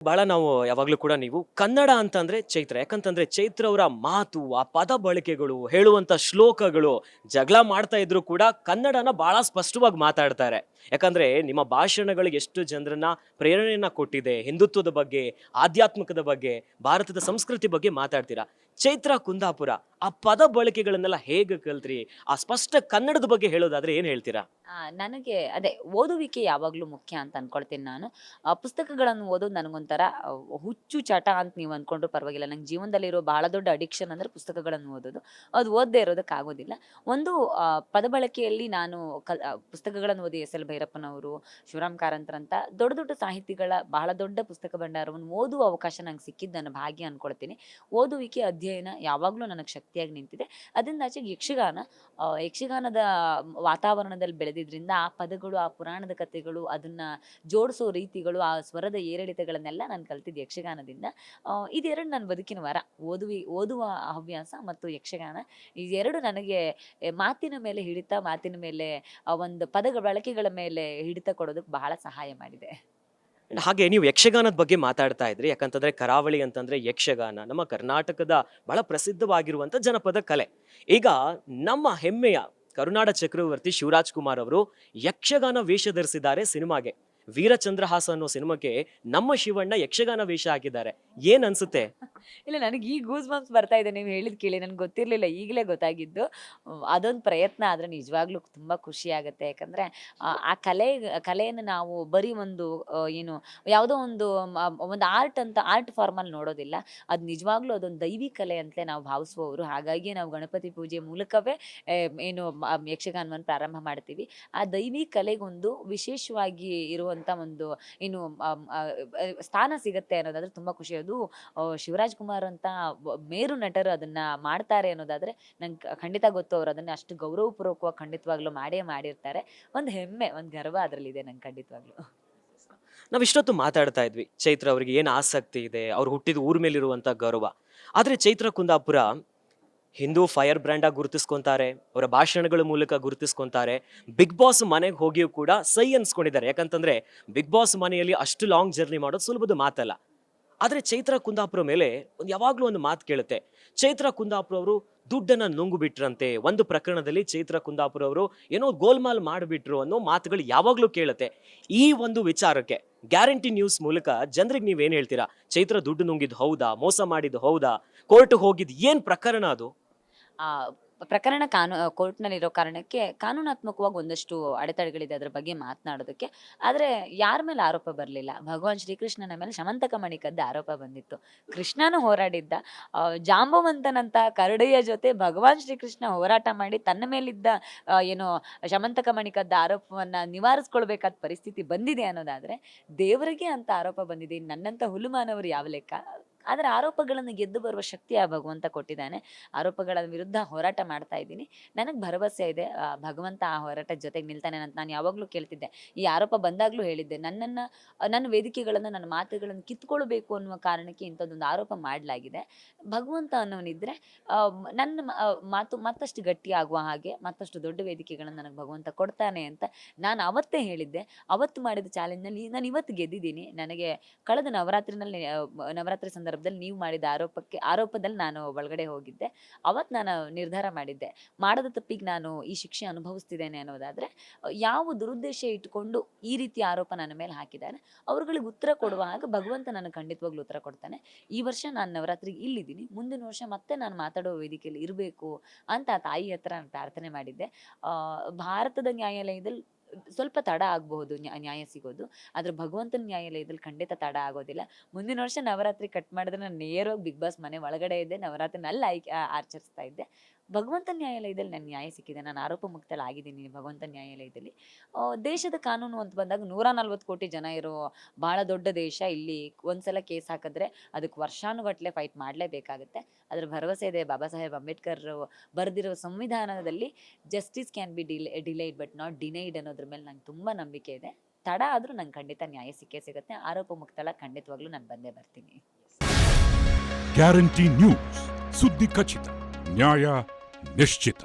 ಬಹಳ ನಾವು ಯಾವಾಗಲೂ ಕೂಡ ನೀವು ಕನ್ನಡ ಅಂತಂದ್ರೆ ಚೈತ್ರ, ಯಾಕಂತಂದ್ರೆ ಚೈತ್ರ ಅವರ ಮಾತು, ಆ ಪದ ಬಳಕೆಗಳು, ಹೇಳುವಂತ ಶ್ಲೋಕಗಳು, ಜಗಳ ಮಾಡ್ತಾ ಇದ್ರು ಕೂಡ ಕನ್ನಡನ ಬಹಳ ಸ್ಪಷ್ಟವಾಗಿ ಮಾತಾಡ್ತಾರೆ. ಯಾಕಂದ್ರೆ ನಿಮ್ಮ ಭಾಷಣಗಳು ಎಷ್ಟು ಜನರನ್ನ ಪ್ರೇರಣೆಯನ್ನ ಕೊಟ್ಟಿದೆ, ಹಿಂದುತ್ವದ ಬಗ್ಗೆ, ಆಧ್ಯಾತ್ಮಿಕದ ಬಗ್ಗೆ, ಭಾರತದ ಸಂಸ್ಕೃತಿ ಬಗ್ಗೆ ಮಾತಾಡ್ತೀರಾ. ಚೈತ್ರ ಕುಂದಾಪುರ ಆ ಪದ ಬಳಕೆಗಳನ್ನೆಲ್ಲ ಹೇಗೆ ಕಲ್ತ್ರಿ? ಆ ಸ್ಪಷ್ಟ ಕನ್ನಡದ ಬಗ್ಗೆ ಹೇಳೋದಾದ್ರೆ ಏನ್ ಹೇಳ್ತೀರಾ? ನನಗೆ ಅದೇ ಓದುವಿಕೆ ಯಾವಾಗಲೂ ಮುಖ್ಯ ಅಂತ ಅನ್ಕೊಳ್ತೀನಿ ನಾನು. ಪುಸ್ತಕಗಳನ್ನು ಓದೋದು ನನಗೊಂಥರ ಹುಚ್ಚು ಚಟ ಅಂತ ನೀವು ಅನ್ಕೊಂಡ್ರು ಪರವಾಗಿಲ್ಲ. ನಂಗೆ ಜೀವನದಲ್ಲಿರೋ ಬಹಳ ದೊಡ್ಡ ಅಡಿಕ್ಷನ್ ಅಂದ್ರೆ ಪುಸ್ತಕಗಳನ್ನು ಓದೋದು. ಅದು ಓದದೇ ಇರೋದಕ್ಕಾಗೋದಿಲ್ಲ. ಒಂದು ಪದ ಬಳಕೆಯಲ್ಲಿ ನಾನು ಪುಸ್ತಕಗಳನ್ನು ಓದಿ ಎಸ್ ಎಲ್ ಭೈರಪ್ಪನವರು, ಶಿವರಾಮ್ ಕಾರಂತರಂತ ದೊಡ್ಡ ದೊಡ್ಡ ಸಾಹಿತಿಗಳ ಬಹಳ ದೊಡ್ಡ ಪುಸ್ತಕ ಭಂಡಾರವನ್ನು ಓದುವ ಅವಕಾಶ ನಂಗೆ ಸಿಕ್ಕಿದ್ದು ನನ್ನ ಭಾಗ್ಯ ಅನ್ಕೊಳ್ತೀನಿ. ಓದುವಿಕೆ, ಅಧ್ಯಯನ ಯಾವಾಗಲೂ ನನಗೆ ಶಕ್ತಿಯಾಗಿ ನಿಂತಿದೆ. ಅದರಿಂದ ಆಚೆಗೆ ಯಕ್ಷಗಾನದ ವಾತಾವರಣದಲ್ಲಿ ಬೆಳೆದಿದ್ರಿಂದ ಆ ಪದಗಳು, ಆ ಪುರಾಣದ ಕಥೆಗಳು, ಅದನ್ನ ಜೋಡಿಸೋ ರೀತಿಗಳು, ಆ ಸ್ವರದ ಏರಿಳಿತಗಳನ್ನೆಲ್ಲ ನಾನು ಕಲ್ತಿದ್ದೆ ಯಕ್ಷಗಾನದಿಂದ. ಇದೆರಡು ನನ್ನ ಬದುಕಿನ ವರ. ಓದುವ ಹವ್ಯಾಸ ಮತ್ತು ಯಕ್ಷಗಾನ. ಇದೆರಡು ನನಗೆ ಮಾತಿನ ಮೇಲೆ ಹಿಡಿತ, ಮಾತಿನ ಮೇಲೆ ಒಂದು ಪದಗಳ ಬಳಕೆಗಳ ಮೇಲೆ ಹಿಡಿತ ಕೊಡೋದಕ್ಕೆ ಬಹಳ ಸಹಾಯ ಮಾಡಿದೆ. ಹಾಗೆ ನೀವು ಯಕ್ಷಗಾನದ ಬಗ್ಗೆ ಮಾತಾಡ್ತಾ ಇದ್ರಿ. ಯಾಕಂತಂದ್ರೆ ಕರಾವಳಿ ಅಂತಂದ್ರೆ ಯಕ್ಷಗಾನ ನಮ್ಮ ಕರ್ನಾಟಕದ ಬಹಳ ಪ್ರಸಿದ್ಧವಾಗಿರುವಂತ ಜನಪದ ಕಲೆ. ಈಗ ನಮ್ಮ ಹೆಮ್ಮೆಯ ಕರುನಾಡ ಚಕ್ರವರ್ತಿ ಶಿವರಾಜ್ ಕುಮಾರ್ ಅವರು ಯಕ್ಷಗಾನ ವೇಷ ಧರಿಸಿದ್ದಾರೆ ಸಿನಿಮಾಗೆ. ವೀರಚಂದ್ರಹಾಸ ಅನ್ನೋ ಸಿನಿಮಾಕ್ಕೆ ನಮ್ಮ ಶಿವಣ್ಣ ಯಕ್ಷಗಾನ ವೇಷ ಹಾಕಿದ್ದಾರೆ. ಏನ್ ಅನ್ಸುತ್ತೆ? ಇಲ್ಲ, ನನಗೆ ಈ ಗೂಸ್ ಬಂಪ್ಸ್ ಬರ್ತಾ ಇದೆ ನೀವು ಹೇಳಿದ್ ಕೇಳಿ. ನನ್ಗೆ ಗೊತ್ತಿರ್ಲಿಲ್ಲ, ಈಗಲೇ ಗೊತ್ತಾಗಿದ್ದು. ಅದೊಂದು ಪ್ರಯತ್ನ ಆದ್ರೆ ನಿಜವಾಗ್ಲೂ ತುಂಬಾ ಖುಷಿ ಆಗುತ್ತೆ. ಯಾಕಂದ್ರೆ ಆ ಕಲೆಯನ್ನು ನಾವು ಬರೀ ಒಂದು ಏನು ಯಾವುದೋ ಒಂದು ಆರ್ಟ್ ಫಾರ್ಮ್ ಅಲ್ಲಿ ನೋಡೋದಿಲ್ಲ. ಅದು ನಿಜವಾಗ್ಲೂ ಅದೊಂದು ದೈವಿ ಕಲೆ ಅಂತಲೇ ನಾವು ಭಾವಿಸುವವರು. ಹಾಗಾಗಿ ನಾವು ಗಣಪತಿ ಪೂಜೆ ಮೂಲಕವೇ ಯಕ್ಷಗಾನವನ್ನು ಪ್ರಾರಂಭ ಮಾಡ್ತೀವಿ. ಆ ದೈವಿ ಕಲೆಗೊಂದು ವಿಶೇಷವಾಗಿ ಇರುವಂತ ಒಂದು ಸ್ಥಾನ ಸಿಗತ್ತೆ ಅನ್ನೋದಾದ್ರೆ ತುಂಬಾ ಖುಷಿ. ಅದು ಶಿವರಾಜ್ ಕುಮಾರ್ ಅಂತ ಮೇರು ನಟರು ಅದನ್ನ ಮಾಡ್ತಾರೆ ಅನ್ನೋದಾದ್ರೆ ನಂಗೆ ಖಂಡಿತ ಗೊತ್ತು. ಅವ್ರು ಅದನ್ನ ಅಷ್ಟು ಗೌರವಪೂರ್ವಕವಾಗಿ ಖಂಡಿತವಾಗ್ಲೂ ಮಾಡಿರ್ತಾರೆ. ಒಂದು ಹೆಮ್ಮೆ, ಒಂದು ಗರ್ವ ಅದ್ರಲ್ಲಿ ಇದೆ ನಂಗೆ ಖಂಡಿತವಾಗ್ಲೂ. ನಾವ್ ಇಷ್ಟೊತ್ತು ಮಾತಾಡ್ತಾ ಇದ್ವಿ ಚೈತ್ರ ಅವರಿಗೆ ಏನ್ ಆಸಕ್ತಿ ಇದೆ, ಅವ್ರು ಹುಟ್ಟಿದ ಊರ್ ಮೇಲಿರುವಂತ ಗೌರವ. ಆದ್ರೆ ಚೈತ್ರ ಕುಂದಾಪುರ ಹಿಂದೂ ಫೈರ್ ಬ್ರ್ಯಾಂಡ್ ಆಗಿ ಗುರುತಿಸ್ಕೊಂತಾರೆ, ಅವರ ಭಾಷಣಗಳ ಮೂಲಕ ಗುರುತಿಸ್ಕೊಂತಾರೆ. ಬಿಗ್ ಬಾಸ್ ಮನೆಗೆ ಹೋಗಿಯೂ ಕೂಡ ಸೈ ಅನ್ಸ್ಕೊಂಡಿದ್ದಾರೆ. ಯಾಕಂತಂದ್ರೆ ಬಿಗ್ ಬಾಸ್ ಮನೆಯಲ್ಲಿ ಅಷ್ಟು ಲಾಂಗ್ ಜರ್ನಿ ಮಾಡೋದು ಸುಲಭದ ಮಾತಲ್ಲ. ಆದ್ರೆ ಚೈತ್ರ ಕುಂದಾಪುರ ಮೇಲೆ ಯಾವಾಗ್ಲೂ ಒಂದು ಮಾತು ಕೇಳುತ್ತೆ. ಚೈತ್ರ ಕುಂದಾಪುರ ಅವರು ದುಡ್ಡನ್ನ ನುಂಗು ಬಿಟ್ರಂತೆ. ಒಂದು ಪ್ರಕರಣದಲ್ಲಿ ಚೈತ್ರ ಕುಂದಾಪುರ ಅವರು ಏನೋ ಗೋಲ್ಮಾಲ್ ಮಾಡಿಬಿಟ್ರು ಅನ್ನೋ ಮಾತುಗಳು ಯಾವಾಗ್ಲೂ ಕೇಳುತ್ತೆ. ಈ ಒಂದು ವಿಚಾರಕ್ಕೆ ಗ್ಯಾರಂಟಿ ನ್ಯೂಸ್ ಮೂಲಕ ಜನರಿಗೆ ನೀವೇನ್ ಹೇಳ್ತೀರಾ? ಚೈತ್ರ ದುಡ್ಡು ನುಂಗಿದ್ ಹೌದಾ? ಮೋಸ ಮಾಡಿದ್ದು ಹೌದಾ? ಕೋರ್ಟ್ ಹೋಗಿದ್ ಏನ್ ಪ್ರಕರಣ ಅದು? ಪ್ರಕರಣ ಕೋರ್ಟ್ನಲ್ಲಿರೋ ಕಾರಣಕ್ಕೆ ಕಾನೂನಾತ್ಮಕವಾಗಿ ಒಂದಷ್ಟು ಅಡೆತಡೆಗಳಿದೆ ಅದ್ರ ಬಗ್ಗೆ ಮಾತನಾಡೋದಕ್ಕೆ. ಆದರೆ ಯಾರ ಮೇಲೆ ಆರೋಪ ಬರಲಿಲ್ಲ. ಭಗವಾನ್ ಶ್ರೀಕೃಷ್ಣನ ಮೇಲೆ ಶಮಂತಕ ಮಣಿ ಕದ್ದ ಆರೋಪ ಬಂದಿತ್ತು. ಕೃಷ್ಣನು ಹೋರಾಡಿದ್ದ. ಜಾಂಬವಂತನಂತ ಕರಡಿಯ ಜೊತೆ ಭಗವಾನ್ ಶ್ರೀಕೃಷ್ಣ ಹೋರಾಟ ಮಾಡಿ ತನ್ನ ಮೇಲಿದ್ದ ಶಮಂತಕ ಮಣಿ ಕದ್ದ ಆರೋಪವನ್ನ ನಿವಾರಿಸ್ಕೊಳ್ಬೇಕಾದ ಪರಿಸ್ಥಿತಿ ಬಂದಿದೆ ಅನ್ನೋದಾದ್ರೆ ದೇವರಿಗೆ ಅಂತ ಆರೋಪ ಬಂದಿದೆ. ನನ್ನಂತ ಹುಲುಮಾನವರು ಯಾವ ಲೆಕ್ಕ? ಆದರೆ ಆರೋಪಗಳನ್ನು ಗೆದ್ದು ಬರುವ ಶಕ್ತಿ ಆ ಭಗವಂತ ಕೊಟ್ಟಿದ್ದಾನೆ. ಆರೋಪಗಳ ವಿರುದ್ಧ ಹೋರಾಟ ಮಾಡ್ತಾ ಇದ್ದೀನಿ. ನನಗೆ ಭರವಸೆ ಇದೆ ಭಗವಂತ ಆ ಹೋರಾಟದ ಜೊತೆಗೆ ನಿಲ್ತಾನೆ ಅಂತ. ನಾನು ಯಾವಾಗಲೂ ಕೇಳ್ತಿದ್ದೆ, ಈ ಆರೋಪ ಬಂದಾಗಲೂ ಹೇಳಿದ್ದೆ, ನನ್ನ ವೇದಿಕೆಗಳನ್ನು, ನನ್ನ ಮಾತುಗಳನ್ನು ಕಿತ್ಕೊಳ್ಬೇಕು ಅನ್ನುವ ಕಾರಣಕ್ಕೆ ಇಂಥದ್ದೊಂದು ಆರೋಪ ಮಾಡಲಾಗಿದೆ. ಭಗವಂತ ಅನ್ನೋನಿದ್ರೆ ನನ್ನ ಮಾತು ಮತ್ತಷ್ಟು ಗಟ್ಟಿ ಆಗುವ ಹಾಗೆ ಮತ್ತಷ್ಟು ದೊಡ್ಡ ವೇದಿಕೆಗಳನ್ನು ನನಗೆ ಭಗವಂತ ಕೊಡ್ತಾನೆ ಅಂತ ನಾನು ಅವತ್ತೇ ಹೇಳಿದ್ದೆ. ಅವತ್ತು ಮಾಡಿದ ಚಾಲೆಂಜ್ನಲ್ಲಿ ನಾನು ಇವತ್ತು ಗೆದ್ದಿದ್ದೀನಿ. ನನಗೆ ಕಳೆದ ನವರಾತ್ರಿ ಸಂದರ್ಭದಲ್ಲಿ ನೀವು ಮಾಡಿದ ಆರೋಪದಲ್ಲಿ ನಾನು ಒಳಗಡೆ ಹೋಗಿದ್ದೆ. ಅವತ್ತು ನಾನು ನಿರ್ಧಾರ ಮಾಡಿದ್ದೆ, ಮಾಡದ ತಪ್ಪಿಗೆ ನಾನು ಈ ಶಿಕ್ಷೆ ಅನುಭವಿಸ್ತಿದ್ದೇನೆ ಅನ್ನೋದಾದ್ರೆ ಯಾವ ದುರುದ್ದೇಶ ಇಟ್ಕೊಂಡು ಈ ರೀತಿ ಆರೋಪ ನನ್ನ ಮೇಲೆ ಹಾಕಿದ್ದಾನೆ ಅವ್ರುಗಳಿಗೆ ಉತ್ತರ ಕೊಡುವ ಹಾಗೆ ಭಗವಂತ ನನಗೆ ಖಂಡಿತವಾಗ್ಲೂ ಉತ್ತರ ಕೊಡ್ತಾನೆ. ಈ ವರ್ಷ ನಾನು ನವರಾತ್ರಿಗೆ ಇಲ್ಲಿದ್ದೀನಿ, ಮುಂದಿನ ವರ್ಷ ಮತ್ತೆ ನಾನು ಮಾತಾಡೋ ವೇದಿಕೆಯಲ್ಲಿ ಇರಬೇಕು ಅಂತ ಆ ತಾಯಿ ಹತ್ರ ನಾನು ಪ್ರಾರ್ಥನೆ ಮಾಡಿದ್ದೆ. ಭಾರತದ ನ್ಯಾಯಾಲಯದಲ್ಲಿ ಸ್ವಲ್ಪ ತಡ ಆಗಬಹುದು ನ್ಯಾಯ ಸಿಗೋದು, ಆದ್ರೆ ಭಗವಂತನ ನ್ಯಾಯಾಲಯದಲ್ಲಿ ಖಂಡಿತ ತಡ ಆಗೋದಿಲ್ಲ. ಮುಂದಿನ ವರ್ಷ ನವರಾತ್ರಿ ಕಟ್ ಮಾಡಿದ್ರೆ ನಾನು ನೇರವಾಗಿ ಬಿಗ್ ಬಾಸ್ ಮನೆ ಒಳಗಡೆ ಇದ್ದೆ, ನವರಾತ್ರಿನಲ್ಲಿ ಆಚರಿಸ್ತಾ ಇದ್ದೆ. ಭಗವಂತನ ನ್ಯಾಯಾಲಯದಲ್ಲಿ ನನ್ನ ನ್ಯಾಯ ಸಿಕ್ಕಿದೆ. ನಾನು ಆರೋಪ ಮುಕ್ತಳಾಗಿದ್ದೀನಿ ಭಗವಂತನ ನ್ಯಾಯಾಲಯದಲ್ಲಿ. ದೇಶದ ಕಾನೂನು ಅಂತ ಬಂದಾಗ 140 ಕೋಟಿ ಜನ ಇರೋ ಬಹಳ ದೊಡ್ಡ ದೇಶ. ಇಲ್ಲಿ ಒಂದ್ಸಲ ಕೇಸ್ ಹಾಕಿದ್ರೆ ಅದಕ್ಕೆ ವರ್ಷಾನುಗಟ್ಲೆ ಫೈಟ್ ಮಾಡಲೇಬೇಕಾಗುತ್ತೆ. ಅದ್ರ ಭರವಸೆ ಇದೆ. ಬಾಬಾ ಸಾಹೇಬ್ ಅಂಬೇಡ್ಕರ್ ಬರೆದಿರೋ ಸಂವಿಧಾನದಲ್ಲಿ justice can be delayed but not denied ಅನ್ನೋದ್ರ ಮೇಲೆ ನಂಗೆ ತುಂಬಾ ನಂಬಿಕೆ ಇದೆ. ತಡ ಆದ್ರೂ ನಂಗೆ ಖಂಡಿತ ನ್ಯಾಯ ಸಿಗುತ್ತೆ. ಆರೋಪ ಮುಕ್ತಳ ಖಂಡಿತವಾಗ್ಲೂ ನಾನು ಬಂದೇ ಬರ್ತೀನಿ. ಗ್ಯಾರಂಟಿ ನ್ಯೂಸ್, ಸುದ್ದಿ ಖಚಿತ, ನ್ಯಾಯ ನಿಶ್ಚಿತ.